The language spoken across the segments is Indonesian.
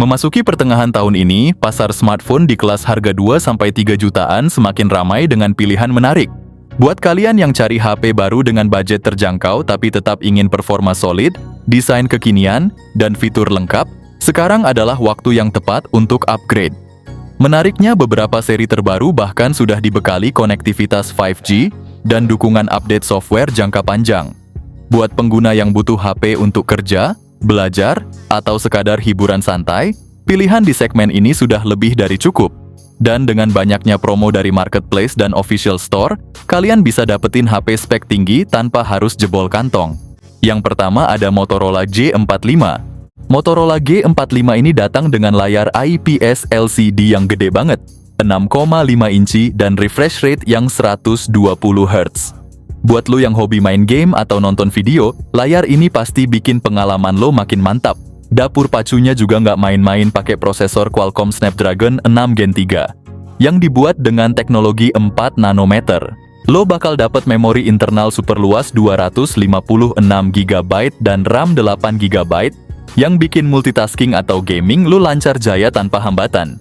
Memasuki pertengahan tahun ini, pasar smartphone di kelas harga 2-3 jutaan semakin ramai dengan pilihan menarik. Buat kalian yang cari HP baru dengan budget terjangkau tapi tetap ingin performa solid, desain kekinian, dan fitur lengkap, sekarang adalah waktu yang tepat untuk upgrade. Menariknya, beberapa seri terbaru bahkan sudah dibekali konektivitas 5G dan dukungan update software jangka panjang. Buat pengguna yang butuh HP untuk kerja, belajar, atau sekadar hiburan santai, pilihan di segmen ini sudah lebih dari cukup. Dan dengan banyaknya promo dari marketplace dan official store, kalian bisa dapetin HP spek tinggi tanpa harus jebol kantong. Yang pertama ada Motorola G45. Motorola G45 ini datang dengan layar IPS LCD yang gede banget, 6,5 inci dan refresh rate yang 120 Hz. Buat lo yang hobi main game atau nonton video, layar ini pasti bikin pengalaman lo makin mantap. Dapur pacunya juga nggak main-main, pakai prosesor Qualcomm Snapdragon 6 Gen 3 yang dibuat dengan teknologi 4 nanometer. Lo bakal dapat memori internal super luas 256 GB dan RAM 8 GB yang bikin multitasking atau gaming lo lancar jaya tanpa hambatan.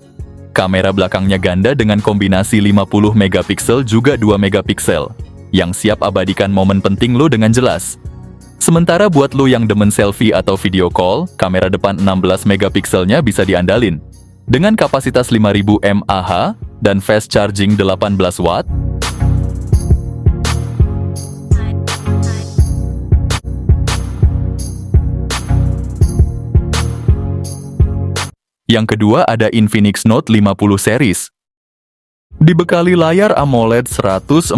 Kamera belakangnya ganda dengan kombinasi 50 megapiksel juga 2 megapiksel yang siap abadikan momen penting lo dengan jelas. Sementara buat lo yang demen selfie atau video call, kamera depan 16 megapikselnya bisa diandalin. Dengan kapasitas 5000 mAh dan fast charging 18 watt, yang kedua ada Infinix Note 50 series. Dibekali layar AMOLED 144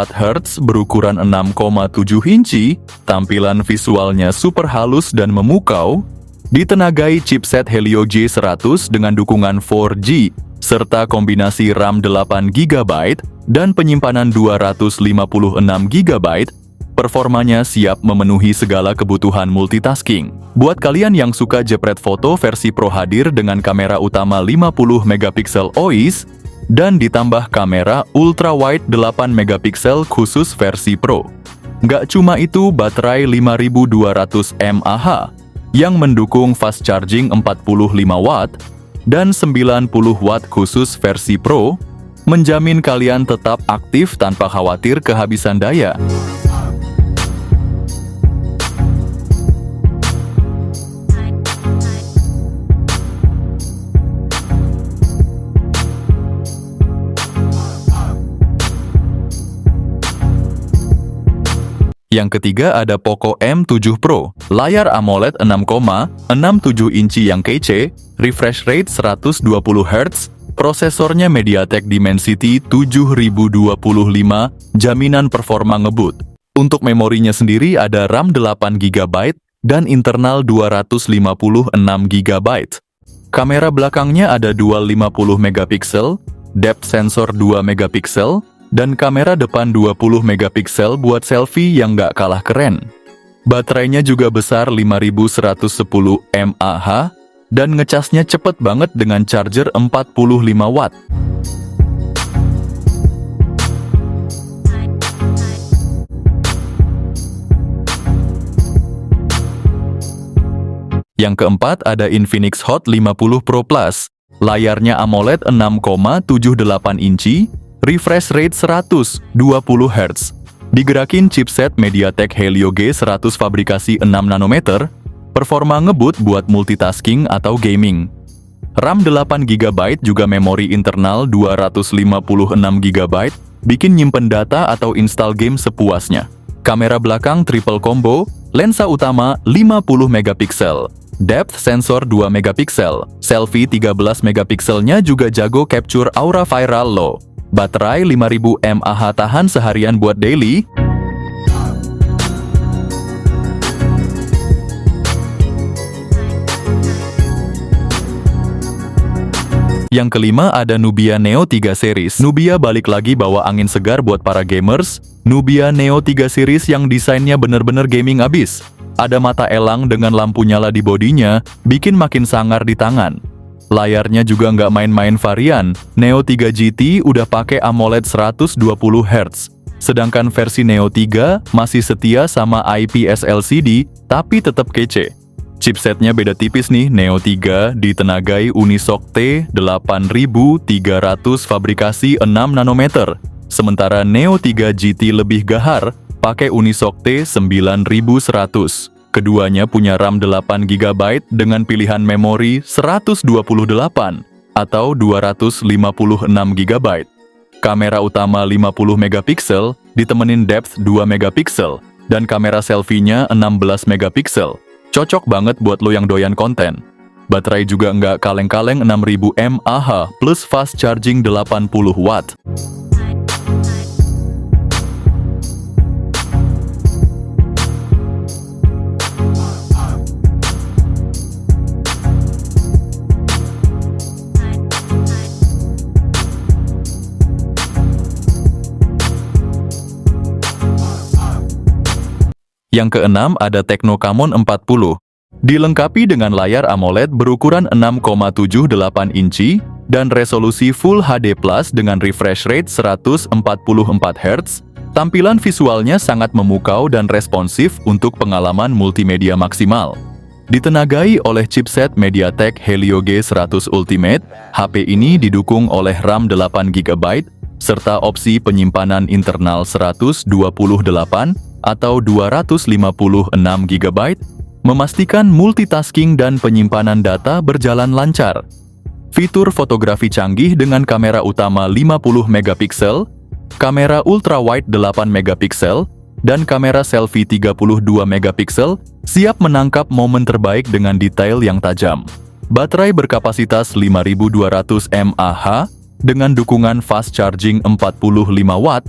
Hz berukuran 6,7 inci, tampilan visualnya super halus dan memukau, ditenagai chipset Helio G100 dengan dukungan 4G, serta kombinasi RAM 8 GB dan penyimpanan 256 GB, performanya siap memenuhi segala kebutuhan multitasking. Buat kalian yang suka jepret foto, versi Pro hadir dengan kamera utama 50 megapiksel OIS, dan ditambah kamera ultrawide 8 megapiksel khusus versi Pro. Nggak cuma itu, baterai 5200 mAh yang mendukung fast charging 45 watt dan 90 watt khusus versi Pro menjamin kalian tetap aktif tanpa khawatir kehabisan daya. Yang ketiga ada Poco M7 Pro, layar AMOLED 6,67 inci yang kece, refresh rate 120 Hz, prosesornya MediaTek Dimensity 7025, jaminan performa ngebut. Untuk memorinya sendiri ada RAM 8 GB dan internal 256 GB. Kamera belakangnya ada dual 50 megapiksel, depth sensor 2 megapiksel, dan kamera depan 20 megapiksel buat selfie yang nggak kalah keren. Baterainya juga besar 5110 mAh dan ngecasnya cepet banget dengan charger 45 watt. Yang keempat ada Infinix Hot 50 Pro Plus, layarnya AMOLED 6,78 inci, refresh rate 120 Hz, digerakin chipset MediaTek Helio G100 fabrikasi 6 nanometer, performa ngebut buat multitasking atau gaming. RAM 8 GB juga memori internal 256 GB, bikin nyimpen data atau install game sepuasnya. Kamera belakang triple combo, lensa utama 50 megapiksel, depth sensor 2 megapiksel, selfie 13 megapikselnya juga jago capture aura viral loh. Baterai 5000 mAh tahan seharian buat daily. Yang kelima ada Nubia Neo 3 series. Nubia balik lagi bawa angin segar buat para gamers. Nubia Neo 3 series yang desainnya bener-bener gaming abis. Ada mata elang dengan lampu nyala di bodinya, bikin makin sangar di tangan. Layarnya juga nggak main-main varian, Neo 3 GT udah pakai AMOLED 120 Hz. Sedangkan versi Neo 3 masih setia sama IPS LCD, tapi tetap kece. Chipsetnya beda tipis nih, Neo 3 ditenagai Unisoc T8300 fabrikasi 6 nanometer. Sementara Neo 3 GT lebih gahar, pakai Unisoc T9100. Keduanya punya RAM 8 GB dengan pilihan memori 128 atau 256 GB. Kamera utama 50 megapiksel ditemenin depth 2 megapiksel dan kamera selfie-nya 16 megapiksel. Cocok banget buat lo yang doyan konten. Baterai juga nggak kaleng-kaleng 6000 mAh plus fast charging 80 watt. Yang keenam ada Tecno Camon 40. Dilengkapi dengan layar AMOLED berukuran 6,78 inci dan resolusi Full HD Plus dengan refresh rate 144 Hz, tampilan visualnya sangat memukau dan responsif untuk pengalaman multimedia maksimal. Ditenagai oleh chipset MediaTek Helio G100 Ultimate, HP ini didukung oleh RAM 8 GB serta opsi penyimpanan internal 128 atau 256 GB, memastikan multitasking dan penyimpanan data berjalan lancar. Fitur fotografi canggih dengan kamera utama 50 megapiksel, kamera ultrawide 8 megapiksel, dan kamera selfie 32 megapiksel siap menangkap momen terbaik dengan detail yang tajam. Baterai berkapasitas 5200 mAh dengan dukungan fast charging 45 watt.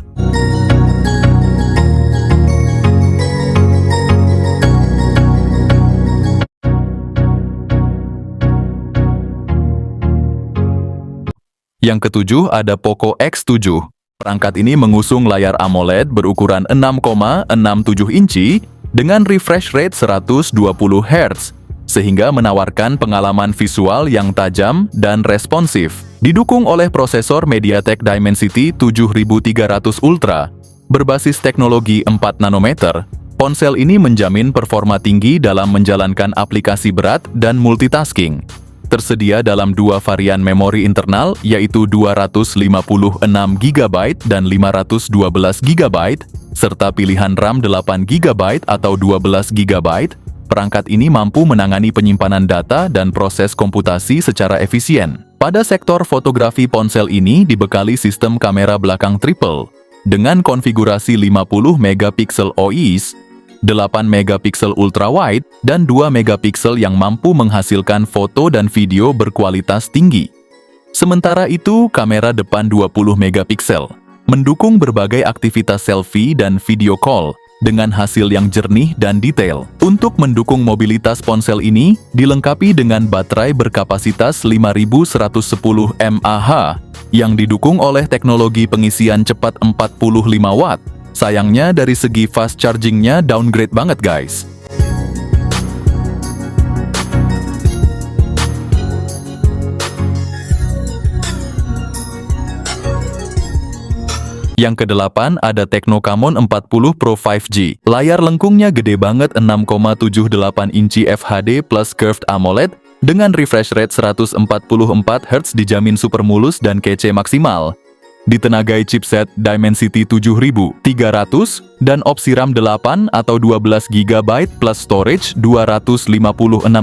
Yang ketujuh ada Poco X7. Perangkat ini mengusung layar AMOLED berukuran 6,67 inci dengan refresh rate 120 Hz, sehingga menawarkan pengalaman visual yang tajam dan responsif. Didukung oleh prosesor MediaTek Dimensity 7300 Ultra, berbasis teknologi 4 nanometer, ponsel ini menjamin performa tinggi dalam menjalankan aplikasi berat dan multitasking. Tersedia dalam dua varian memori internal, yaitu 256 GB dan 512 GB, serta pilihan RAM 8 GB atau 12 GB. Perangkat ini mampu menangani penyimpanan data dan proses komputasi secara efisien. Pada sektor fotografi, ponsel ini dibekali sistem kamera belakang triple, dengan konfigurasi 50 megapiksel OIS, 8 megapiksel ultrawide, dan 2 megapiksel yang mampu menghasilkan foto dan video berkualitas tinggi. Sementara itu, kamera depan 20 megapiksel, mendukung berbagai aktivitas selfie dan video call, dengan hasil yang jernih dan detail. Untuk mendukung mobilitas, ponsel ini dilengkapi dengan baterai berkapasitas 5110 mAh, yang didukung oleh teknologi pengisian cepat 45 watt. Sayangnya dari segi fast chargingnya downgrade banget guys. Yang kedelapan ada Tecno Camon 40 Pro 5G. Layar lengkungnya gede banget, 6,78 inci FHD plus curved AMOLED dengan refresh rate 144 Hz, dijamin super mulus dan kece maksimal. Ditenagai chipset Dimensity 7300 dan opsi RAM 8 atau 12 GB plus storage 256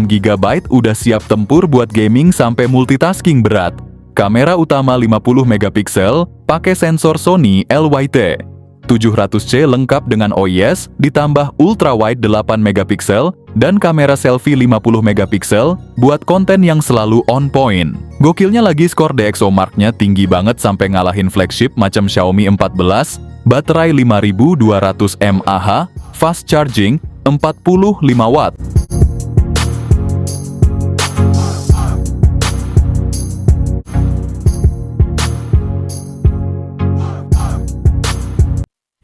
GB, udah siap tempur buat gaming sampai multitasking berat. Kamera utama 50 megapiksel, pakai sensor Sony LYT 700C lengkap dengan OIS, ditambah ultrawide 8 megapiksel, dan kamera selfie 50 megapiksel, buat konten yang selalu on point. Gokilnya lagi, skor DxOMark-nya tinggi banget sampai ngalahin flagship macam Xiaomi 14, baterai 5200 mAh, fast charging 45 watt.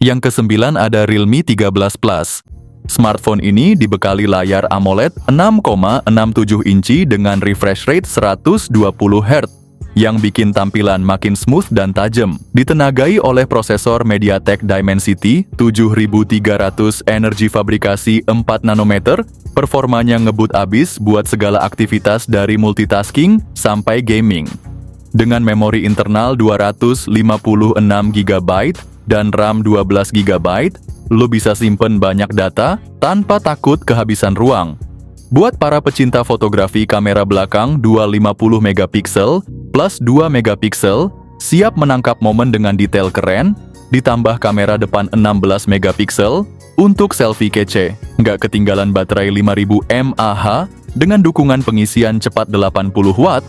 Yang kesembilan ada Realme 13 Plus. Smartphone ini dibekali layar AMOLED 6,67 inci dengan refresh rate 120 Hz. yang bikin tampilan makin smooth dan tajam. Ditenagai oleh prosesor MediaTek Dimensity 7300 energi fabrikasi 4 nanometer, performanya ngebut abis buat segala aktivitas dari multitasking sampai gaming. Dengan memori internal 256 GB dan RAM 12 GB, lo bisa simpen banyak data tanpa takut kehabisan ruang. Buat para pecinta fotografi, kamera belakang 250 megapiksel plus 2 megapiksel siap menangkap momen dengan detail keren, ditambah kamera depan 16 megapiksel untuk selfie kece. Nggak ketinggalan baterai 5000 mAh dengan dukungan pengisian cepat 80 watt,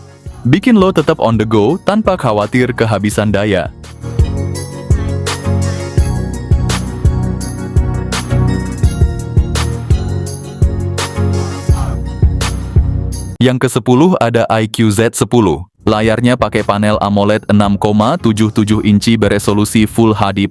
bikin lo tetap on the go tanpa khawatir kehabisan daya. Yang ke-10 ada iQOO Z10. Layarnya pakai panel AMOLED 6,77 inci beresolusi Full HD+,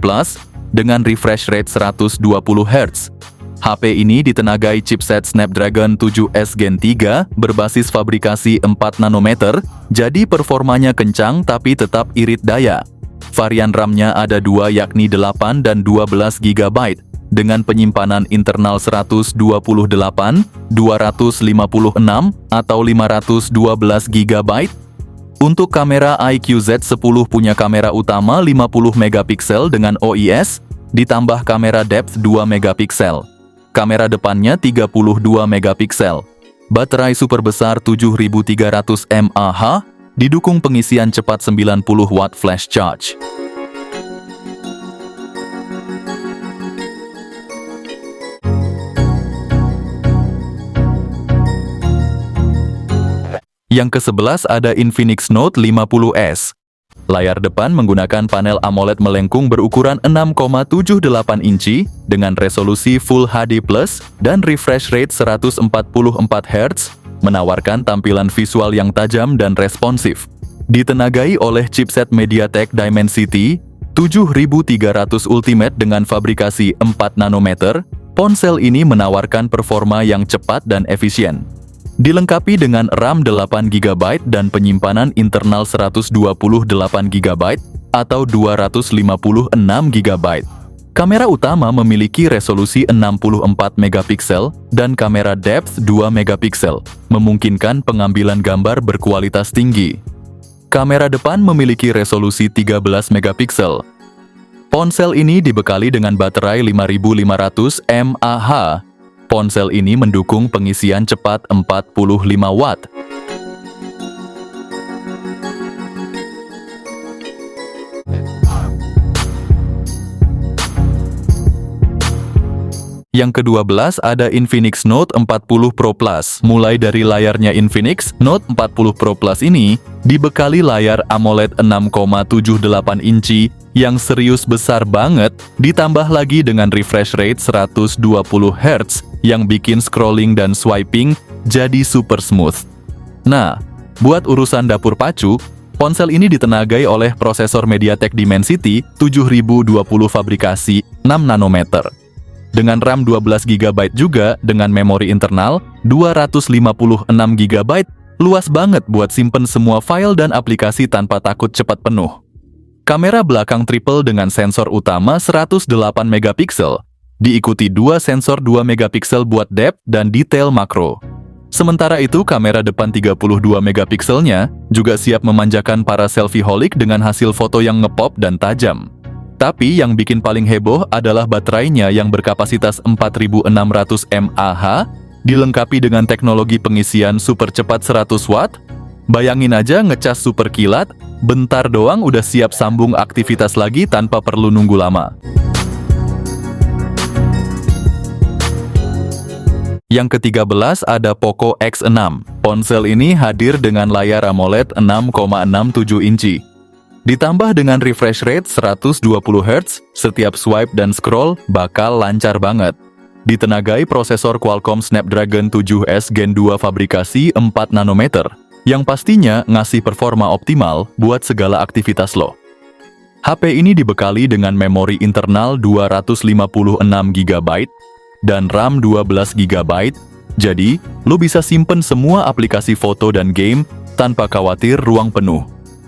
dengan refresh rate 120 Hz. HP ini ditenagai chipset Snapdragon 7S Gen 3 berbasis fabrikasi 4 nanometer, jadi performanya kencang tapi tetap irit daya. Varian RAM-nya ada dua, yakni 8 dan 12 GB, dengan penyimpanan internal 128, 256, atau 512 GB. Untuk kamera, iQOO Z10 punya kamera utama 50 megapiksel dengan OIS, ditambah kamera depth 2 megapiksel. Kamera depannya 32 megapiksel. Baterai super besar 7300 mAh, didukung pengisian cepat 90 watt flash charge. Yang ke-11 ada Infinix Note 50S. Layar depan menggunakan panel AMOLED melengkung berukuran 6,78 inci dengan resolusi Full HD+ dan refresh rate 144 Hz, menawarkan tampilan visual yang tajam dan responsif. Ditenagai oleh chipset MediaTek Dimensity 7300 Ultimate dengan fabrikasi 4 nanometer, ponsel ini menawarkan performa yang cepat dan efisien. Dilengkapi dengan RAM 8 GB dan penyimpanan internal 128 GB atau 256 GB. Kamera utama memiliki resolusi 64 megapiksel dan kamera depth 2 megapiksel, memungkinkan pengambilan gambar berkualitas tinggi. Kamera depan memiliki resolusi 13 megapiksel. Ponsel ini dibekali dengan baterai 5500 mAh. Ponsel ini mendukung pengisian cepat 45 watt. Yang ke-12 ada Infinix Note 40 Pro Plus. Mulai dari layarnya, Infinix Note 40 Pro Plus ini dibekali layar AMOLED 6,78 inci yang serius besar banget, ditambah lagi dengan refresh rate 120 Hz yang bikin scrolling dan swiping jadi super smooth. Nah, buat urusan dapur pacu, ponsel ini ditenagai oleh prosesor MediaTek Dimensity 7020 fabrikasi 6 nanometer. Dengan RAM 12 GB juga dengan memori internal 256 GB, luas banget buat simpen semua file dan aplikasi tanpa takut cepat penuh. Kamera belakang triple dengan sensor utama 108 megapiksel, diikuti dua sensor 2 megapiksel buat depth dan detail makro. Sementara itu, kamera depan 32 megapikselnya juga siap memanjakan para selfie-holic dengan hasil foto yang ngepop dan tajam. Tapi yang bikin paling heboh adalah baterainya yang berkapasitas 4600 mAh, dilengkapi dengan teknologi pengisian super cepat 100 watt. Bayangin aja ngecas super kilat, bentar doang udah siap sambung aktivitas lagi tanpa perlu nunggu lama. Yang ke-13 ada Poco X6. Ponsel ini hadir dengan layar AMOLED 6,67 inci. Ditambah dengan refresh rate 120 Hz, setiap swipe dan scroll bakal lancar banget. Ditenagai prosesor Qualcomm Snapdragon 7S Gen 2 fabrikasi 4 nanometer, yang pastinya ngasih performa optimal buat segala aktivitas lo. HP ini dibekali dengan memori internal 256 GB dan RAM 12 GB, jadi lo bisa simpen semua aplikasi foto dan game tanpa khawatir ruang penuh.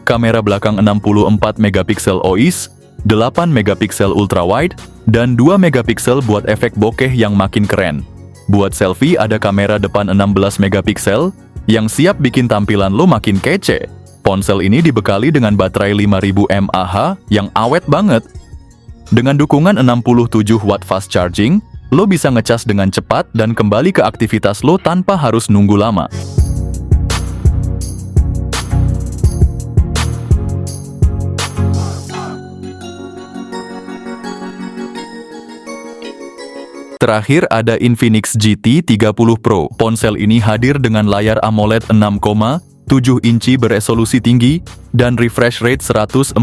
kamera belakang 64 megapiksel OIS, 8 megapiksel ultrawide, dan 2 megapiksel buat efek bokeh yang makin keren. Buat selfie ada kamera depan 16 megapiksel, yang siap bikin tampilan lo makin kece. Ponsel ini dibekali dengan baterai 5000 mAh yang awet banget. Dengan dukungan 67 watt fast charging, lo bisa ngecas dengan cepat dan kembali ke aktivitas lo tanpa harus nunggu lama. Terakhir ada Infinix GT 30 Pro. Ponsel ini hadir dengan layar AMOLED 6,7 inci beresolusi tinggi dan refresh rate 144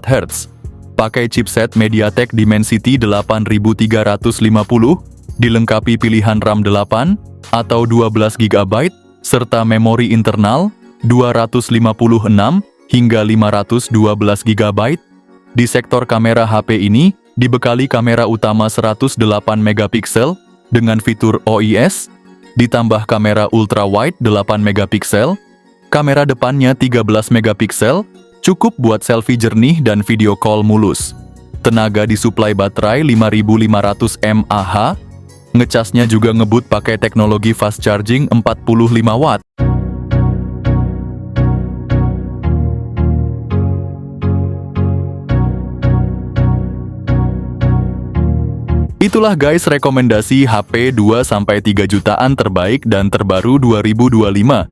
Hz. Pakai chipset MediaTek Dimensity 8350, dilengkapi pilihan RAM 8 atau 12 GB, serta memori internal 256 hingga 512 GB. Di sektor kamera HP ini, dibekali kamera utama 108 megapiksel dengan fitur OIS, ditambah kamera ultrawide 8 megapiksel, kamera depannya 13 megapiksel, cukup buat selfie jernih dan video call mulus. Tenaga disuplai baterai 5500 mAh, ngecasnya juga ngebut pakai teknologi fast charging 45 watt. Itulah guys rekomendasi HP 2-3 jutaan terbaik dan terbaru 2025.